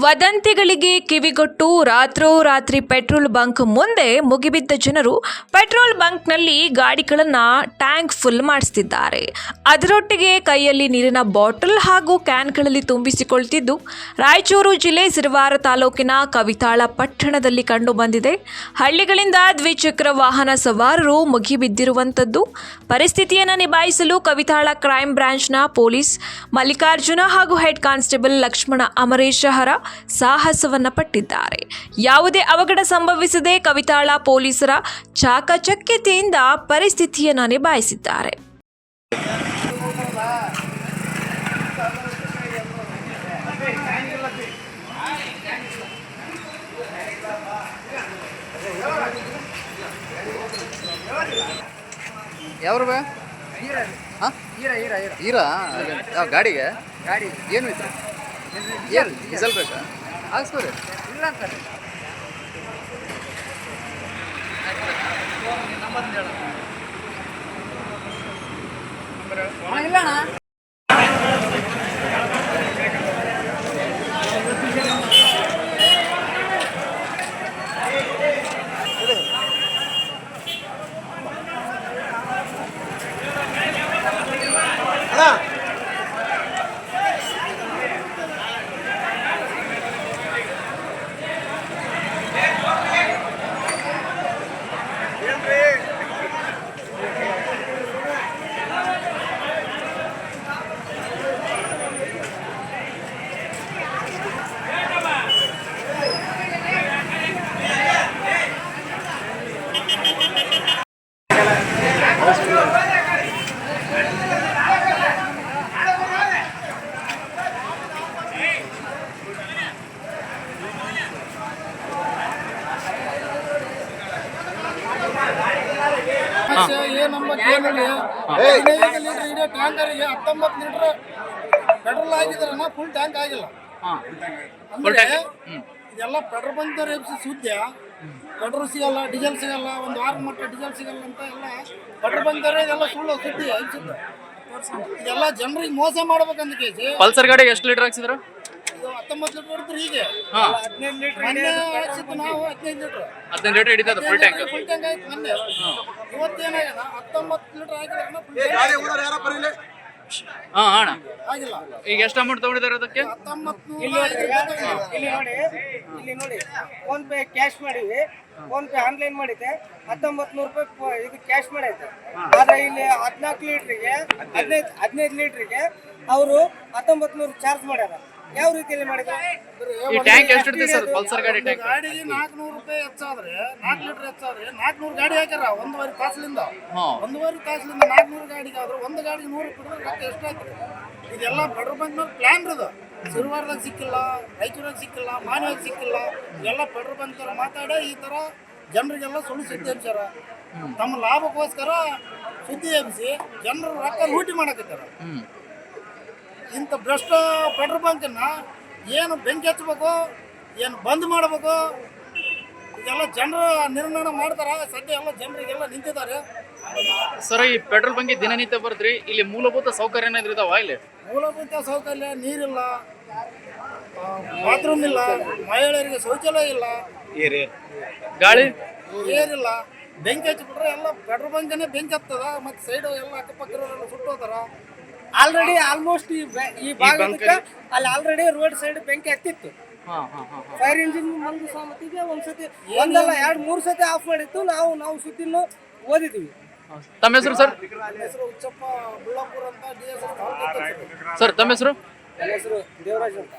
ವದಂತಿಗಳಿಗೆ ಕಿವಿಗೊಟ್ಟು ರಾತ್ರೋರಾತ್ರಿ ಪೆಟ್ರೋಲ್ ಬಂಕ್ ಮುಂದೆ ಮುಗಿಬಿದ್ದ ಜನರು ಪೆಟ್ರೋಲ್ ಬಂಕ್ನಲ್ಲಿ ಗಾಡಿಗಳನ್ನು ಟ್ಯಾಂಕ್ ಫುಲ್ ಮಾಡಿಸುತ್ತಿದ್ದಾರೆ. ಅದರೊಟ್ಟಿಗೆ ಕೈಯಲ್ಲಿ ನೀರಿನ ಬಾಟಲ್ ಹಾಗೂ ಕ್ಯಾನ್ಗಳಲ್ಲಿ ತುಂಬಿಸಿಕೊಳ್ತಿದ್ದು ರಾಯಚೂರು ಜಿಲ್ಲೆ ಸಿರವಾರ ತಾಲೂಕಿನ ಕವಿತಾಳ ಪಟ್ಟಣದಲ್ಲಿ ಕಂಡುಬಂದಿದೆ. ಹಳ್ಳಿಗಳಿಂದ ದ್ವಿಚಕ್ರ ವಾಹನ ಸವಾರರು ಮುಗಿಬಿದ್ದಿರುವಂಥದ್ದು. ಪರಿಸ್ಥಿತಿಯನ್ನು ನಿಭಾಯಿಸಲು ಕವಿತಾಳ ಕ್ರೈಮ್ ಬ್ರಾಂಚ್ನ ಪೊಲೀಸ್ ಮಲ್ಲಿಕಾರ್ಜುನ ಹಾಗೂ ಹೆಡ್ ಕಾನ್ಸ್ಟೇಬಲ್ ಲಕ್ಷ್ಮಣ ಅಮರೇಶಹರ ಸಾಹಸವನ್ನ ಪಟ್ಟಿದ್ದಾರೆ. ಯಾವುದೇ ಅವಘಡ ಸಂಭವಿಸದೆ ಕವಿತಾಳ ಪೊಲೀಸರ ಚಾಕಚಕ್ಯತೆಯಿಂದ ಪರಿಸ್ಥಿತಿಯನ್ನು ನಿಭಾಯಿಸಿದ್ದಾರೆ. ಯಾವ ಹೀರಾ ಯಾವ ಗಾಡಿಗೆ ಏನು ಇತ್ತು? ಏನು ಡೀಸೆಲ್ ಬೇಕಾ? ಹಾಕ್ಸ್ಕೊರಿ. ಇಲ್ಲ ಅಂತಾರೆ. ಇಲ್ಲ ಟ್ಯಾಂಕರಿಗೆ 19 ಲೀಟರ್ ಪೆಟ್ರೋಲ್ ಆಗಿದ್ರನ್ನ ಫುಲ್ ಟ್ಯಾಂಕ್ ಆಗಿಲ್ಲ. ಇದೆಲ್ಲ ಪೆಟ್ರೋಲ್ ಬಂಕ್ ರೇಪಿಸಿ ಸುದ್ದಿ. ಪೆಟ್ರೋಲ್ ಸಿಗಲ್ಲ, ಡೀಸೆಲ್ ಸಿಗಲ್ಲ, ಒಂದು ವಾರ ಮಟ್ಟ ಡೀಸೆಲ್ ಸಿಗಲ್ಲ ಅಂತ ಎಲ್ಲ ಪೆಟ್ರೋಲ್ ಬಂಕ್ ಇದೆಲ್ಲ ಸುಳ್ಳು ಸುದ್ದಿ ಅನ್ಸುತ್ತೆ. ಇದೆಲ್ಲ ಜನರಿಗೆ ಮೋಸ ಮಾಡ್ಬೇಕಂತ ಕೇಸಿ. ಪಲ್ಸರ್ ಗಾಡಿಗೆ ಎಷ್ಟು ಲೀಟರ್ ಹಾಕ್ಸಿದ್ರು? 19 ಲೀಟರ್ ಇದ್ರೆ ಹೀಗೆ 15 ಲೀಟರ್ ಹಾಕ್ಸಿದ್ದು ನಾವು 15 ಲೀಟರ್ ಹಿಡಿತದ ಫುಲ್ ಟ್ಯಾಂಕ್ ಆಯ್ತು ಮೊನ್ನೆ. ಇವತ್ತೇನಾಗ್ಯದ 19 ಲೀಟರ್ ಹಾಕಿದ್ರೆ ಆಗಿಲ್ಲ. ಈಗ ಎಷ್ಟು ಅಮೌಂಟ್ ತಗೊಂಡಿದ್ದಾರೆ ಅದಕ್ಕೆ? 1900 ಇಲ್ಲಿ ನೋಡಿ ಫೋನ್ ಪೇ ಕ್ಯಾಶ್ ಮಾಡಿವಿ. ಫೋನ್ ಪೇ ಆನ್ಲೈನ್ ಮಾಡಿದ್ದೆ 1900 ರೂಪಾಯಿ ಇದು ಕ್ಯಾಶ್ ಮಾಡೈತೆ. ಆದ್ರೆ ಇಲ್ಲಿ 14 ಲೀಟ್ರಿಗೆ 15 ಲೀಟ್ರಿಗೆ ಅವರು 1900 ಚಾರ್ಜ್ ಮಾಡ್ಯಾರ. ಯಾವ ರೀತಿಯಲ್ಲಿ ಮಾಡಿದ್ರು? ಈ ಟ್ಯಾಂಕ್ ಎಷ್ಟು ಇರುತ್ತೆ ಸರ್ ಪಲ್ಸರ್ ಗಾಡಿ ಟ್ಯಾಂಕ್? ಗಾಡಿಗೆ 400 ರೂಪಾಯಿ ಹೆಚ್ಚಾದ್ರೆ 4 ಲೀಟರ್ ಹೆಚ್ಚಾದ್ರೆ 400 ಗಾಡಿ ಹಾಕ್ಯಾರ ಒಂದೂವರೆ ತಾಸಲಿಂದ 400 ಗಾಡಿಗೆ ಆದ್ರೆ ಒಂದು ಗಾಡಿಗೆ 100 ರೂಪಾಯಿ ರೊಕ್ಕ ಎಷ್ಟಾಯ್ತು? ಇದೆಲ್ಲ ಪೆಟ್ರೋಲ್ ಬಂಕ್ನ ಪ್ಲಾನ್ ಇದು. ಸಿರುವಾರದಾಗ ಸಿಕ್ಕಿಲ್ಲ, ರಾಯಚೂರಾಗ ಸಿಕ್ಕಿಲ್ಲ, ಮಾನ್ಯವಾಗಿ ಸಿಕ್ಕಿಲ್ಲ. ಎಲ್ಲ ಪೆಟ್ರೋಲ್ ಬಂಕ್ ತರ ಮಾತಾಡಿ ಈ ತರ ಜನರಿಗೆಲ್ಲ ಸುಳ್ಳು ಸುದ್ದಿ ಹಬ್ಸಾರ. ತಮ್ಮ ಲಾಭಕ್ಕೋಸ್ಕರ ಸುದ್ದಿ ಹಬ್ಬಿಸಿ ಜನರ ರೊಕ್ಕ ಲೂಟಿ ಮಾಡಕತ್ತಾರ. ಇಂಥ ಭ್ರಷ್ಟ ಪೆಟ್ರೋಲ್ ಬಂಕನ್ನ ಏನು ಬೆಂಕಿ ಹಚ್ಚಬೇಕು, ಏನು ಬಂದ್ ಮಾಡಬೇಕು, ಇದೆಲ್ಲ ಜನರ ನಿರ್ಣಯ ಮಾಡ್ತಾರ. ಸದ್ಯ ಎಲ್ಲ ಜನರಿಗೆಲ್ಲ ನಿಂತಿದ್ದಾರೆ. ಸರ್, ಈ ಪೆಟ್ರೋಲ್ ಬಂಕ್ ದಿನನಿತ್ಯ ಬರ್ತ್ರಿ, ಇಲ್ಲಿ ಮೂಲಭೂತ ಸೌಕರ್ಯ ಏನಾದ್ರು ಇದಾವ? ಇಲ್ಲಿ ಮೂಲಭೂತ ಸೌಕರ್ಯ ನೀರಿಲ್ಲ, ಬಾತ್ರೂಮ್ ಇಲ್ಲ, ಮಹಿಳೆಯರಿಗೆ ಶೌಚಾಲಯ ಇಲ್ಲ, ಗಾಳಿ ಏರಿಲ್ಲ. ಬೆಂಕಿ ಹಚ್ಚಿಬಿಟ್ರೆ ಎಲ್ಲ ಪೆಟ್ರೋಲ್ ಬಂಕನೇ ಬೆಂಕಿ ಹತ್ತದ. ಮತ್ತೆ ಸೈಡ್ ಎಲ್ಲ ಅಕ್ಕಪಕ್ಕ ಸುಟ್ಟೋತಾರ. ಆಲ್ರೆಡಿ ಆಲ್ಮೋಸ್ಟ್ ಈ ಭಾಗಕ್ಕೆ ಅಲ್ಲಿ ಆಲ್ರೆಡಿ ರೋಡ್ ಸೈಡ್ ಬೆಂಕಿ ಹತ್ತಿತ್ತು. ಫೈರ್ ಇಂಜಿನ್ ಒಂದು ಸಹಮತಿಗೆ ಒಂದ್ಸತಿ ಒಂದಲ್ಲ 2-3 ಸತಿ ಆಫ್ ಮಾಡಿತ್ತು. ನಾವು ಸುದ್ದಿನೂ ಓದಿದ್ದೀವಿ. ತಮ್ಮ ಹೆಸರು ಸರ್? ಹೆಸರು ಉಚ್ಚಪ್ಪ ಬುಳ್ಳಾಪುರ ಅಂತ, DS ಸರ್ ತಮ್ಮ ಹೆಸರು? ದೇವರಾಜ್ ಅಂತ.